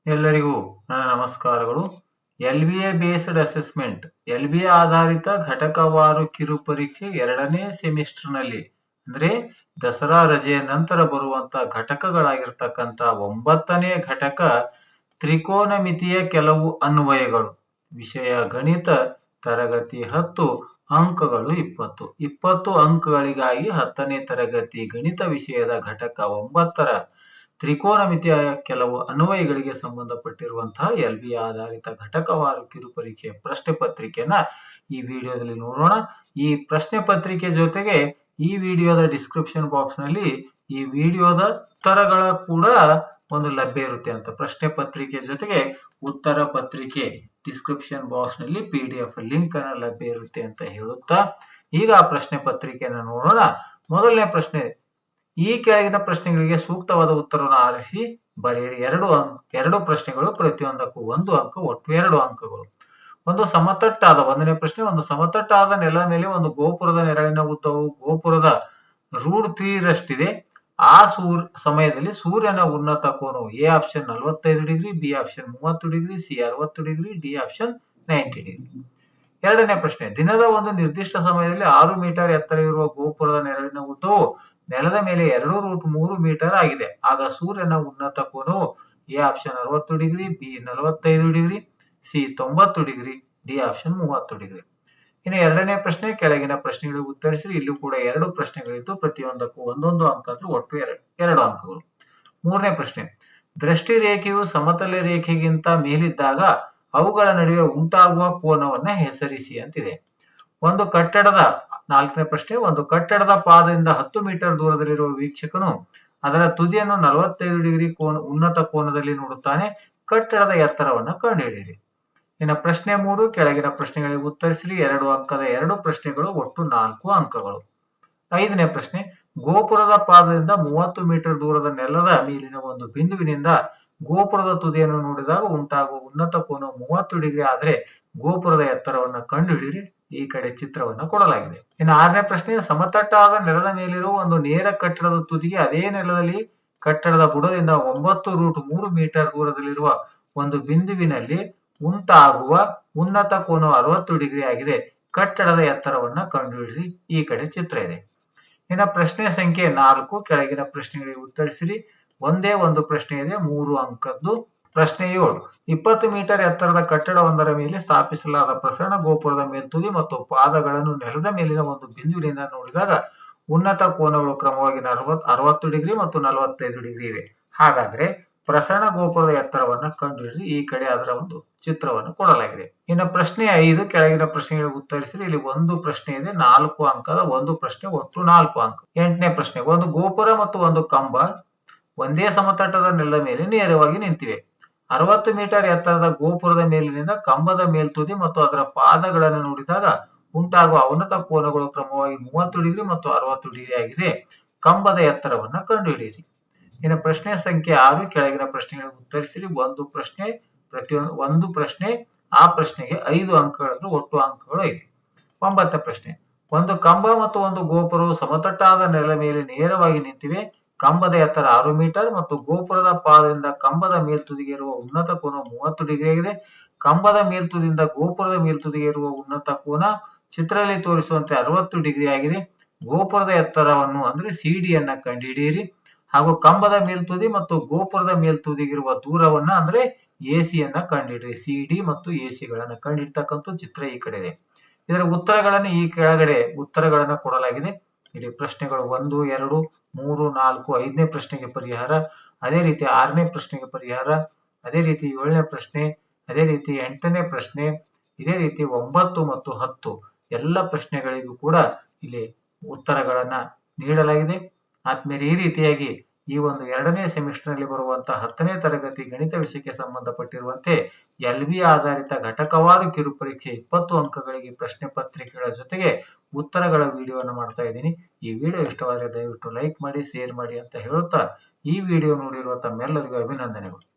ಎಲ್ಲರಿಗೂ ನನ್ನ ನಮಸ್ಕಾರಗಳು. LBA ಬೇಸ್ಡ್ ಅಸೆಸ್ಮೆಂಟ್, LBA ಆಧಾರಿತ ಘಟಕವಾರು ಕಿರು ಪರೀಕ್ಷೆ 2ನೇ ಸೆಮಿಸ್ಟರ್ನಲ್ಲಿ ಅಂದ್ರೆ ದಸರಾ ರಜೆಯ ನಂತರ ಬರುವಂತ ಘಟಕಗಳಾಗಿರ್ತಕ್ಕಂಥ 9ನೇ ಘಟಕ ತ್ರಿಕೋನಮಿತಿಯ ಕೆಲವು ಅನ್ವಯಗಳು, ವಿಷಯ ಗಣಿತ, ತರಗತಿ 10, ಅಂಕಗಳು 20. 20 ಅಂಕಗಳಿಗಾಗಿ 10ನೇ ತರಗತಿ ಗಣಿತ ವಿಷಯದ ಘಟಕ 9ರ ತ್ರಿಕೋನಮಿತಿಯ ಕೆಲವು ಅನ್ವಯಗಳಿಗೆ ಸಂಬಂಧಪಟ್ಟಿರುವಂತಹ LBA ಆಧಾರಿತ ಘಟಕವಾರು ಕಿರು ಪರೀಕ್ಷೆಯ ಪ್ರಶ್ನೆ ಪತ್ರಿಕೆಯನ್ನ ಈ ವಿಡಿಯೋದಲ್ಲಿ ನೋಡೋಣ. ಈ ಪ್ರಶ್ನೆ ಪತ್ರಿಕೆ ಜೊತೆಗೆ ಈ ವಿಡಿಯೋದ ಡಿಸ್ಕ್ರಿಪ್ಷನ್ ಬಾಕ್ಸ್ ನಲ್ಲಿ ಈ ವಿಡಿಯೋದ ಉತ್ತರಗಳ ಕೂಡ ಒಂದು ಲಭ್ಯ ಇರುತ್ತೆ ಅಂತ. ಪ್ರಶ್ನೆ ಪತ್ರಿಕೆ ಜೊತೆಗೆ ಉತ್ತರ ಪತ್ರಿಕೆ ಡಿಸ್ಕ್ರಿಪ್ಷನ್ ಬಾಕ್ಸ್ ನಲ್ಲಿ PDF ಲಿಂಕ್ ಅನ್ನ ಲಭ್ಯ ಇರುತ್ತೆ ಅಂತ ಹೇಳುತ್ತಾ ಈಗ ಆ ಪ್ರಶ್ನೆ ಪತ್ರಿಕೆಯನ್ನು ನೋಡೋಣ. ಮೊದಲನೇ ಪ್ರಶ್ನೆ, ಈ ಕೆಳಗಿನ ಪ್ರಶ್ನೆಗಳಿಗೆ ಸೂಕ್ತವಾದ ಉತ್ತರವನ್ನು ಆರಿಸಿ ಬರೆಯಿರಿ. ಎರಡು ಪ್ರಶ್ನೆಗಳು, ಪ್ರತಿಯೊಂದಕ್ಕೂ 1 ಅಂಕ, ಒಟ್ಟು 2 ಅಂಕಗಳು. ಒಂದನೇ ಪ್ರಶ್ನೆ, ಒಂದು ಸಮತಟ್ಟಾದ ನೆಲದ ಮೇಲೆ ಒಂದು ಗೋಪುರದ ನೆರಳಿನ ಉದ್ದವು ಗೋಪುರದ √3 ರಷ್ಟಿದೆ. ಆ ಸಮಯದಲ್ಲಿ ಸೂರ್ಯನ ಉನ್ನತ ಕೋನವು A option 45 degree, B option 30 degree, C 60 degree, D option 90 degree. ಎರಡನೇ ಪ್ರಶ್ನೆ, ದಿನದ ಒಂದು ನಿರ್ದಿಷ್ಟ ಸಮಯದಲ್ಲಿ 6 ಮೀಟರ್ ಎತ್ತರ ಇರುವ ಗೋಪುರದ ನೆರಳಿನ ಉದ್ದವು ನೆಲದ ಮೇಲೆ 2√3 ಮೀಟರ್ ಆಗಿದೆ. ಆಗ ಸೂರ್ಯನ ಉನ್ನತ ಕೋನವು A option 60 degree, B 45 degree, C 90 degree, D option 30 degree. ಇನ್ನು ಎರಡನೇ ಪ್ರಶ್ನೆ, ಕೆಳಗಿನ ಪ್ರಶ್ನೆಗಳಿಗೆ ಉತ್ತರಿಸಿ. ಇಲ್ಲೂ ಕೂಡ 2 ಪ್ರಶ್ನೆಗಳಿದ್ದು ಪ್ರತಿಯೊಂದಕ್ಕೂ 1 ಅಂಕ, ಅಂದ್ರೆ ಒಟ್ಟು 2 ಅಂಕಗಳು. ಮೂರನೇ ಪ್ರಶ್ನೆ, ದೃಷ್ಟಿ ರೇಖೆಯು ಸಮತಲ ರೇಖೆಗಿಂತ ಮೇಲಿದ್ದಾಗ ಅವುಗಳ ನಡುವೆ ಉಂಟಾಗುವ ಕೋನವನ್ನ ಹೆಸರಿಸಿ ಅಂತಿದೆ. ನಾಲ್ಕನೇ ಪ್ರಶ್ನೆ, ಒಂದು ಕಟ್ಟಡದ ಪಾದದಿಂದ 10 ಮೀಟರ್ ದೂರದಲ್ಲಿರುವ ವೀಕ್ಷಕನು ಅದರ ತುದಿಯನ್ನು 45 ಡಿಗ್ರಿ ಉನ್ನತ ಕೋನದಲ್ಲಿ ನೋಡುತ್ತಾನೆ. ಕಟ್ಟಡದ ಎತ್ತರವನ್ನು ಕಂಡುಹಿಡಿಯಿರಿ. ಇನ್ನು ಪ್ರಶ್ನೆ 3, ಕೆಳಗಿನ ಪ್ರಶ್ನೆಗಳಿಗೆ ಉತ್ತರಿಸಿರಿ. 2 ಅಂಕದ 2 ಪ್ರಶ್ನೆಗಳು, ಒಟ್ಟು 4 ಅಂಕಗಳು. ಐದನೇ ಪ್ರಶ್ನೆ, ಗೋಪುರದ ಪಾದದಿಂದ 30 ಮೀಟರ್ ದೂರದ ನೆಲದ ಮೇಲಿನ ಒಂದು ಬಿಂದುವಿನಿಂದ ಗೋಪುರದ ತುದಿಯನ್ನು ನೋಡಿದಾಗ ಉಂಟಾಗುವ ಉನ್ನತ ಕೋನ 30 ಡಿಗ್ರಿ ಆದರೆ ಗೋಪುರದ ಎತ್ತರವನ್ನು ಕಂಡುಹಿಡಿಯಿರಿ. ಈ ಕಡೆ ಚಿತ್ರವನ್ನು ಕೊಡಲಾಗಿದೆ. ಇನ್ನು 6ನೇ ಪ್ರಶ್ನೆ, ಸಮತಟ್ಟಾದ ನೆಲದ ಮೇಲಿರುವ ಒಂದು ನೇರ ಕಟ್ಟಡದ ತುದಿಗೆ ಅದೇ ನೆಲದಲ್ಲಿ ಕಟ್ಟಡದ ಬುಡದಿಂದ 9√3 ಮೀಟರ್ ದೂರದಲ್ಲಿರುವ ಒಂದು ಬಿಂದುವಿನಲ್ಲಿ ಉಂಟಾಗುವ ಉನ್ನತ ಕೋನ 60 ಡಿಗ್ರಿ ಆಗಿದೆ. ಕಟ್ಟಡದ ಎತ್ತರವನ್ನ ಕಂಡುಹಿಡಿಯಿರಿ. ಈ ಕಡೆ ಚಿತ್ರ ಇದೆ. ಇನ್ನು ಪ್ರಶ್ನೆ ಸಂಖ್ಯೆ 4, ಕೆಳಗಿನ ಪ್ರಶ್ನೆಗಳಿಗೆ ಉತ್ತರಿಸಿರಿ. ಒಂದೇ ಒಂದು ಪ್ರಶ್ನೆ ಇದೆ, 3 ಅಂಕದ್ದು. ಪ್ರಶ್ನೆ 7, 20 ಮೀಟರ್ ಎತ್ತರದ ಕಟ್ಟಡವೊಂದರ ಮೇಲೆ ಸ್ಥಾಪಿಸಲಾದ ಪ್ರಸರಣ ಗೋಪುರದ ಮೇಲ್ತುದಿ ಮತ್ತು ಪಾದಗಳನ್ನು ನೆಲದ ಮೇಲಿನ ಒಂದು ಬಿಂದುವಿನಿಂದ ನೋಡಿದಾಗ ಉನ್ನತ ಕೋನಗಳು ಕ್ರಮವಾಗಿ 60 ಡಿಗ್ರಿ ಮತ್ತು 45 ಡಿಗ್ರಿ ಇವೆ. ಹಾಗಾದ್ರೆ ಪ್ರಸರಣ ಗೋಪುರದ ಎತ್ತರವನ್ನ ಕಂಡುಹಿಡಿದು ಈ ಕಡೆ ಅದರ ಒಂದು ಚಿತ್ರವನ್ನು ಕೊಡಲಾಗಿದೆ. ಇನ್ನು ಪ್ರಶ್ನೆ 5, ಕೆಳಗಿನ ಪ್ರಶ್ನೆಗಳಿಗೆ ಉತ್ತರಿಸಿರಿ. ಇಲ್ಲಿ ಒಂದು ಪ್ರಶ್ನೆ ಇದೆ, 4 ಅಂಕದ ಒಂದು ಪ್ರಶ್ನೆ, ಒಟ್ಟು 4 ಅಂಕ. 8ನೇ ಪ್ರಶ್ನೆ, ಒಂದು ಗೋಪುರ ಮತ್ತು ಒಂದು ಕಂಬ ಒಂದೇ ಸಮತಟ್ಟದ ನೆಲದ ಮೇಲೆ ನೇರವಾಗಿ ನಿಂತಿವೆ. 60 ಮೀಟರ್ ಎತ್ತರದ ಗೋಪುರದ ಮೇಲಿನಿಂದ ಕಂಬದ ಮೇಲ್ತುದಿ ಮತ್ತು ಅದರ ಪಾದಗಳನ್ನು ನೋಡಿದಾಗ ಉಂಟಾಗುವ ಅವನತ ಕೋನಗಳು ಕ್ರಮವಾಗಿ 30 ಡಿಗ್ರಿ ಮತ್ತು 60 ಡಿಗ್ರಿ ಆಗಿದೆ. ಕಂಬದ ಎತ್ತರವನ್ನ ಕಂಡುಹಿಡಿಯಿರಿ. ಇನ್ನು ಪ್ರಶ್ನೆ ಸಂಖ್ಯೆ 6, ಕೆಳಗಿನ ಪ್ರಶ್ನೆಗಳಿಗೆ ಉತ್ತರಿಸಿರಿ. ಒಂದು ಪ್ರಶ್ನೆ, ಆ ಪ್ರಶ್ನೆಗೆ 5 ಅಂಕಗಳನ್ನು, ಒಟ್ಟು ಅಂಕಗಳು 5. 9ನೇ ಪ್ರಶ್ನೆ, ಒಂದು ಕಂಬ ಮತ್ತು ಒಂದು ಗೋಪುರವು ಸಮತಟ್ಟಾದ ನೆಲದ ಮೇಲೆ ನೇರವಾಗಿ ನಿಂತಿವೆ. ಕಂಬದ ಎತ್ತರ 6 ಮೀಟರ್ ಮತ್ತು ಗೋಪುರದ ಪಾದದಿಂದ ಕಂಬದ ಮೇಲ್ತುದಿಗೆ ಇರುವ ಉನ್ನತ ಕೋನ 30 ಡಿಗ್ರಿ ಆಗಿದೆ. ಕಂಬದ ಮೇಲ್ತುದಿಯಿಂದ ಗೋಪುರದ ಮೇಲ್ತುದಿಗೆ ಇರುವ ಉನ್ನತ ಕೋನ ಚಿತ್ರದಲ್ಲಿ ತೋರಿಸುವಂತೆ 60 ಡಿಗ್ರಿ ಆಗಿದೆ. ಗೋಪುರದ ಎತ್ತರವನ್ನು ಅಂದ್ರೆ ಸಿಡಿಯನ್ನ ಕಂಡುಹಿಡಿಯಿರಿ. ಹಾಗೂ ಕಂಬದ ಮೇಲ್ತುದಿ ಮತ್ತು ಗೋಪುರದ ಮೇಲ್ತುದಿಗಿರುವ ದೂರವನ್ನ ಅಂದ್ರೆ ಎಸಿಯನ್ನ ಕಂಡುಹಿಡಿಯಿರಿ. ಸಿಡಿ ಮತ್ತು ಎಸಿಗಳನ್ನ ಕಂಡುಹಿಡಿತಕ್ಕಂಥ ಚಿತ್ರ ಈ ಕಡೆ ಇದೆ. ಇದರ ಉತ್ತರಗಳನ್ನು ಈ ಕೆಳಗಡೆ ಉತ್ತರಗಳನ್ನ ಕೊಡಲಾಗಿದೆ. ಇಲ್ಲಿ ಪ್ರಶ್ನೆಗಳು 1, 2, 3, 4, 5ನೇ ಪ್ರಶ್ನೆಗೆ ಪರಿಹಾರ, ಅದೇ ರೀತಿ 6ನೇ ಪ್ರಶ್ನೆಗೆ ಪರಿಹಾರ, ಅದೇ ರೀತಿ 7ನೇ ಪ್ರಶ್ನೆ, ಅದೇ ರೀತಿ 8ನೇ ಪ್ರಶ್ನೆ, ಇದೇ ರೀತಿ 9 ಮತ್ತು 10 ಎಲ್ಲ ಪ್ರಶ್ನೆಗಳಿಗೂ ಕೂಡ ಇಲ್ಲಿ ಉತ್ತರಗಳನ್ನ ನೀಡಲಾಗಿದೆ. ಆದ್ಮೇಲೆ ಈ ರೀತಿಯಾಗಿ ಈ ಒಂದು 2ನೇ ಸೆಮಿಸ್ಟರ್ ನಲ್ಲಿ ಬರುವಂತಹ 10ನೇ ತರಗತಿ ಗಣಿತ ವಿಷಯಕ್ಕೆ ಸಂಬಂಧಪಟ್ಟಿರುವಂತೆ LBA ಆಧಾರಿತ ಘಟಕವಾರು ಕಿರು ಪರೀಕ್ಷೆ 20 ಅಂಕಗಳಿಗೆ ಪ್ರಶ್ನೆ ಪತ್ರಿಕೆಗಳ ಜೊತೆಗೆ ಉತ್ತರಗಳ ವಿಡಿಯೋವನ್ನು ಮಾಡ್ತಾ ಇದ್ದೀನಿ. ಈ ವಿಡಿಯೋ ಇಷ್ಟವಾದರೆ ದಯವಿಟ್ಟು ಲೈಕ್ ಮಾಡಿ, ಶೇರ್ ಮಾಡಿ ಅಂತ ಹೇಳುತ್ತಾ ಈ ವಿಡಿಯೋ ನೋಡಿರುವ ತಮ್ಮೆಲ್ಲರಿಗೂ ಅಭಿನಂದನೆಗಳು.